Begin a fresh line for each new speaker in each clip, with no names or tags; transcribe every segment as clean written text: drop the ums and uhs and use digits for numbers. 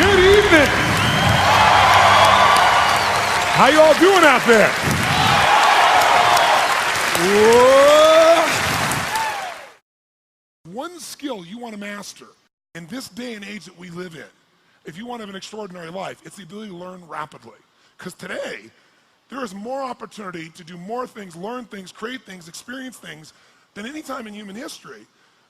Good evening. How you all doing out there? Whoa. One skill you want to master in this day and age that we live in, if you want to have an extraordinary life, it's the ability to learn rapidly. Because today, there is more opportunity to do more things, learn things, create things, experience things than any time in human history.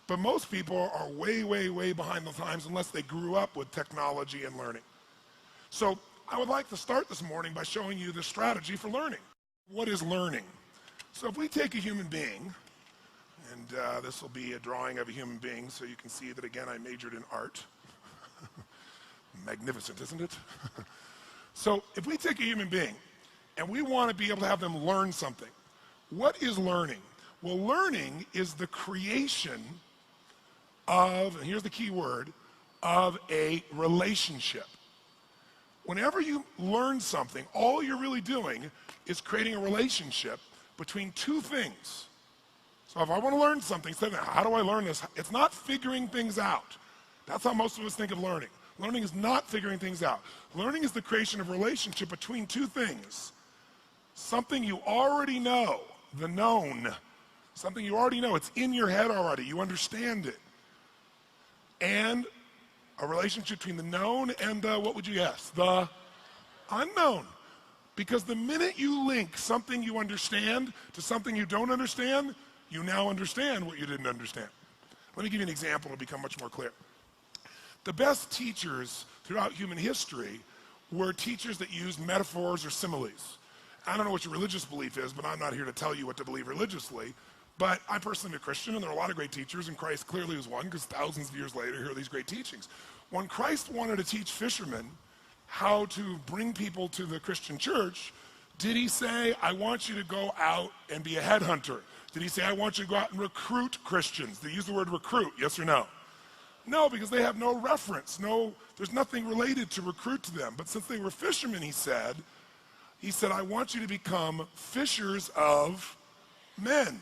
But most people are way, way, way behind the times unless they grew up with technology and learning. So I would like to start this morning by showing you the strategy for learning. What is learning? So if we take a human being, and this will be a drawing of a human being so you can see that, again, I majored in art. Magnificent, isn't it? So if we take a human being and we want to be able to have them learn something, what is learning? Well, learning is the creation of, and here's the key word, of a relationship. Whenever you learn something, all you're really doing is creating a relationship between two things. So if I want to learn something, say, how do I learn this? It's not figuring things out. That's how most of us think of learning. Learning is not figuring things out. Learning is the creation of a relationship between two things. Something you already know, the known. Something you already know, it's in your head already, you understand it. And a relationship between the known and the, what would you guess? The unknown. Because the minute you link something you understand to something you don't understand, you now understand what you didn't understand. Let me give you an example to become much more clear. The best teachers throughout human history were teachers that used metaphors or similes. I don't know what your religious belief is, but I'm not here to tell you what to believe religiously. But I personally am a Christian, and there are a lot of great teachers, and Christ clearly was one, because thousands of years later, here are these great teachings. When Christ wanted to teach fishermen how to bring people to the Christian church, did he say, I want you to go out and be a headhunter? Did he say, I want you to go out and recruit Christians? Did he use the word recruit, yes or no? No, because they have no reference. There's nothing related to recruit to them. But since they were fishermen, he said, I want you to become fishers of men.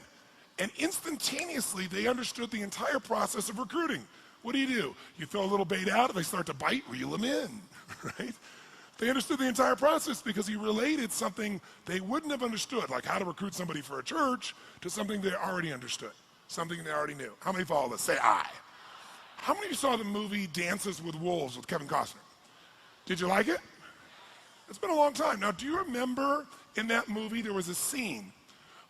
And instantaneously, they understood the entire process of recruiting. What do? You throw a little bait out, if they start to bite, reel them in, right? They understood the entire process because he related something they wouldn't have understood, like how to recruit somebody for a church, to something they already understood, something they already knew. How many follow this? Say I. How many of you saw the movie Dances with Wolves with Kevin Costner? Did you like it? It's been a long time. Now, do you remember in that movie there was a scene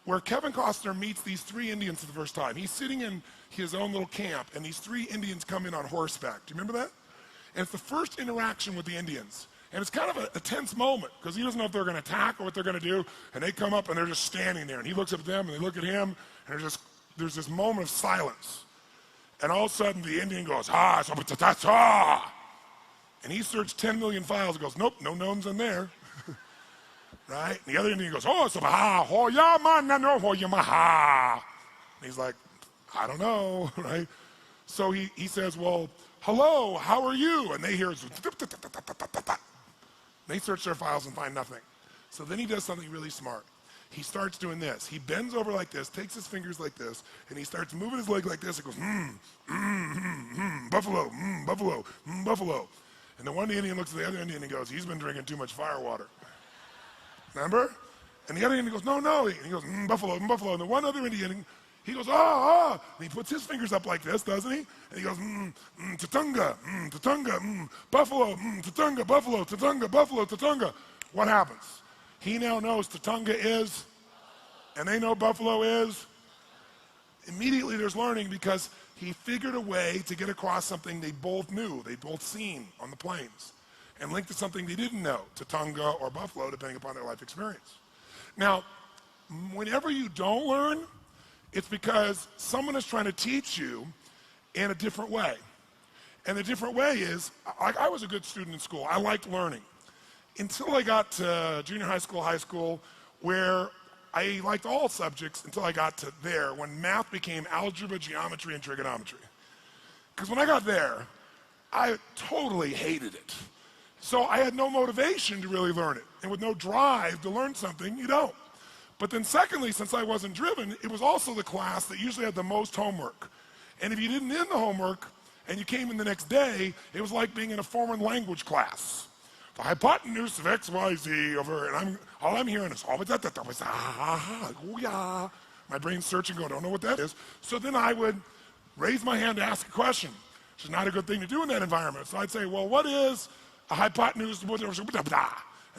where Kevin Costner meets these three Indians for the first time? He's sitting in his own little camp, and these three Indians come in on horseback. Do you remember that? And it's the first interaction with the Indians. And it's kind of a tense moment, because he doesn't know if they're going to attack or what they're going to do. And they come up, and they're just standing there. And he looks at them, and they look at him, and there's this moment of silence. And all of a sudden, the Indian goes, ha, ta. And he searched 10 million files and goes, nope, no knowns in there. Right? And the other Indian goes, oh, so ha, ho ya man na no ho ya ma. And he's like, I don't know, right? So he says, well, hello, how are you? And they hear, they search their files and find nothing. So then he does something really smart. He starts doing this. He bends over like this, takes his fingers like this, and he starts moving his leg like this. It goes, buffalo, buffalo, buffalo. And the one Indian looks at the other Indian and goes, he's been drinking too much fire water. Remember? And the other Indian goes, no. And he goes, buffalo, buffalo. And the one other Indian, he goes, ah. And he puts his fingers up like this, doesn't he? And he goes, tatunga, buffalo, tatunga, buffalo, tatunga, buffalo, tatunga. What happens? He now knows tatunga is, and they know buffalo is. Immediately there's learning, because he figured a way to get across something they both knew, they'd both seen on the plains, and linked to something they didn't know, tatunga or buffalo, depending upon their life experience. Now, whenever you don't learn, it's because someone is trying to teach you in a different way. And the different way is, I was a good student in school. I liked learning. Until I got to junior high school, where I liked all subjects until I got to there, when math became algebra, geometry, and trigonometry. Because when I got there, I totally hated it. So I had no motivation to really learn it. And with no drive to learn something, you don't. But then secondly, since I wasn't driven, it was also the class that usually had the most homework. And if you didn't end the homework and you came in the next day, it was like being in a foreign language class. The hypotenuse of XYZ over, and all I'm hearing is, my brain's searching, going, I don't know what that is. So then I would raise my hand to ask a question, which is not a good thing to do in that environment. So I'd say, well, what is a hypotenuse? And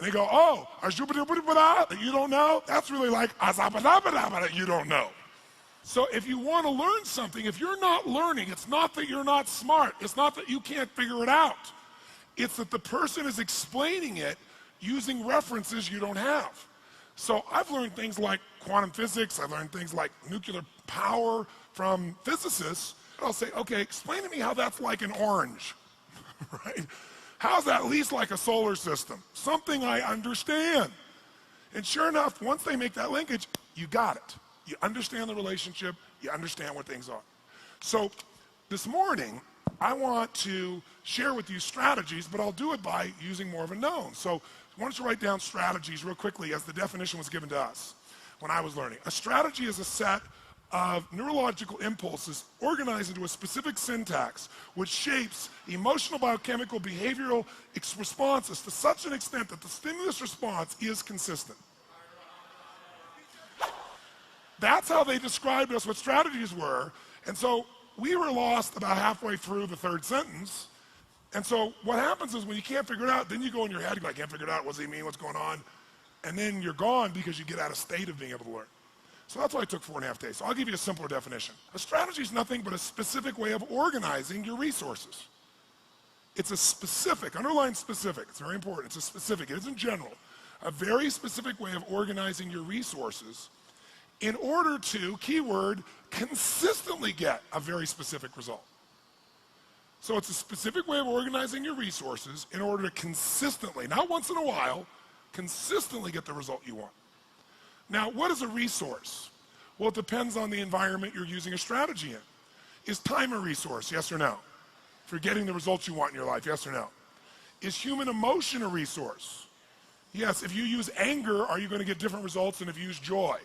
they go, oh, that you don't know? That's really like, you don't know. So if you want to learn something, if you're not learning, it's not that you're not smart. It's not that you can't figure it out. It's that the person is explaining it using references you don't have. So I've learned things like quantum physics. I've learned things like nuclear power from physicists. I'll say, okay, explain to me how that's like an orange, right? How's that at least like a solar system? Something I understand. And sure enough, once they make that linkage, you got it. You understand the relationship, you understand what things are. So this morning, I want to share with you strategies, but I'll do it by using more of a known. So why don't you write down strategies real quickly as the definition was given to us when I was learning. A strategy is a set of neurological impulses organized into a specific syntax which shapes emotional, biochemical, behavioral responses to such an extent that the stimulus response is consistent. That's how they described us what strategies were. And so we were lost about halfway through the third sentence. And so what happens is when you can't figure it out, then you go in your head, you go, I can't figure it out, what does he mean, what's going on? And then you're gone because you get out of state of being able to learn. So that's why it took 4.5 days. So I'll give you a simpler definition. A strategy is nothing but a specific way of organizing your resources. It's a specific, underline specific, it's very important, it's a specific, it isn't general. A very specific way of organizing your resources in order to, keyword, consistently get a very specific result. So it's a specific way of organizing your resources in order to consistently, not once in a while, consistently get the result you want. Now, what is a resource? Well, it depends on the environment you're using a strategy in. Is time a resource, yes or no? For getting the results you want in your life, yes or no? Is human emotion a resource? Yes, if you use anger, are you going to get different results than if you use joy?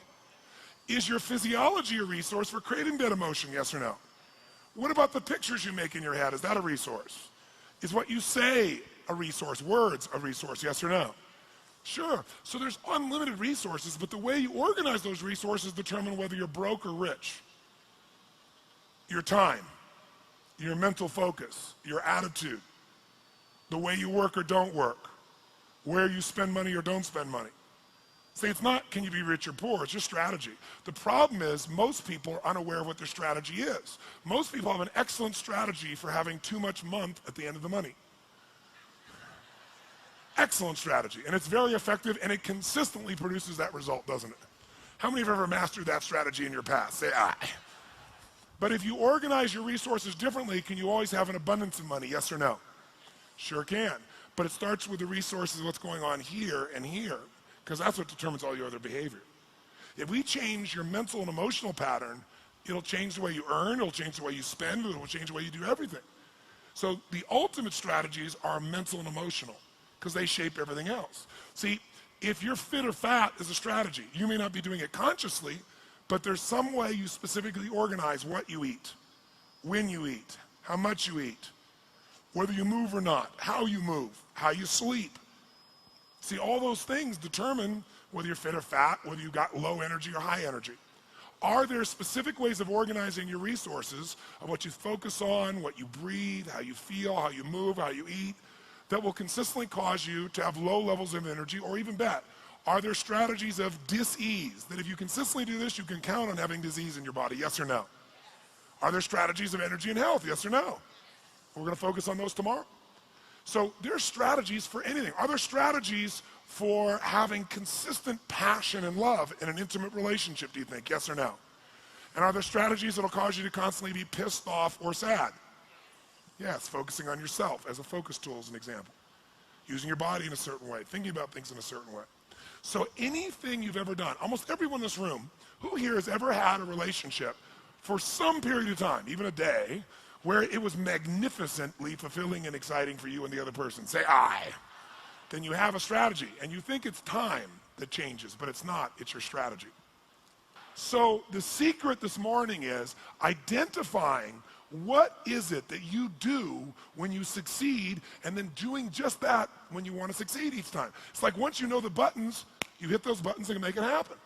Is your physiology a resource for creating that emotion, yes or no? What about the pictures you make in your head? Is that a resource? Is what you say a resource? Words a resource, yes or no? Sure. So there's unlimited resources, but the way you organize those resources determine whether you're broke or rich. Your time, your mental focus, your attitude, the way you work or don't work, where you spend money or don't spend money. See, it's not can you be rich or poor, it's just strategy. The problem is most people are unaware of what their strategy is. Most people have an excellent strategy for having too much month at the end of the money. Excellent strategy, and it's very effective, and it consistently produces that result, doesn't it? How many have ever mastered that strategy in your past? Say, aye. But if you organize your resources differently, can you always have an abundance of money, yes or no? Sure can, but it starts with the resources of what's going on here and here, because that's what determines all your other behavior. If we change your mental and emotional pattern, it'll change the way you earn, it'll change the way you spend, it'll change the way you do everything. So the ultimate strategies are mental and emotional, because they shape everything else. See, if you're fit or fat is a strategy. You may not be doing it consciously, but there's some way you specifically organize what you eat, when you eat, how much you eat, whether you move or not, how you move, how you sleep. See, all those things determine whether you're fit or fat, whether you got low energy or high energy. Are there specific ways of organizing your resources, of what you focus on, what you breathe, how you feel, how you move, how you eat, that will consistently cause you to have low levels of energy, or even better, are there strategies of dis-ease, that if you consistently do this, you can count on having disease in your body, yes or no? Are there strategies of energy and health, yes or no? We're going to focus on those tomorrow. So there's strategies for anything. Are there strategies for having consistent passion and love in an intimate relationship, do you think, yes or no? And are there strategies that'll cause you to constantly be pissed off or sad? Yes, focusing on yourself as a focus tool is an example. Using your body in a certain way, thinking about things in a certain way. So anything you've ever done, almost everyone in this room, who here has ever had a relationship for some period of time, even a day, where it was magnificently fulfilling and exciting for you and the other person? Say aye. Then you have a strategy, and you think it's time that changes, but it's not, it's your strategy. So the secret this morning is identifying What is it that you do when you succeed, and then doing just that when you want to succeed each time? It's like once you know the buttons, you hit those buttons and make it happen.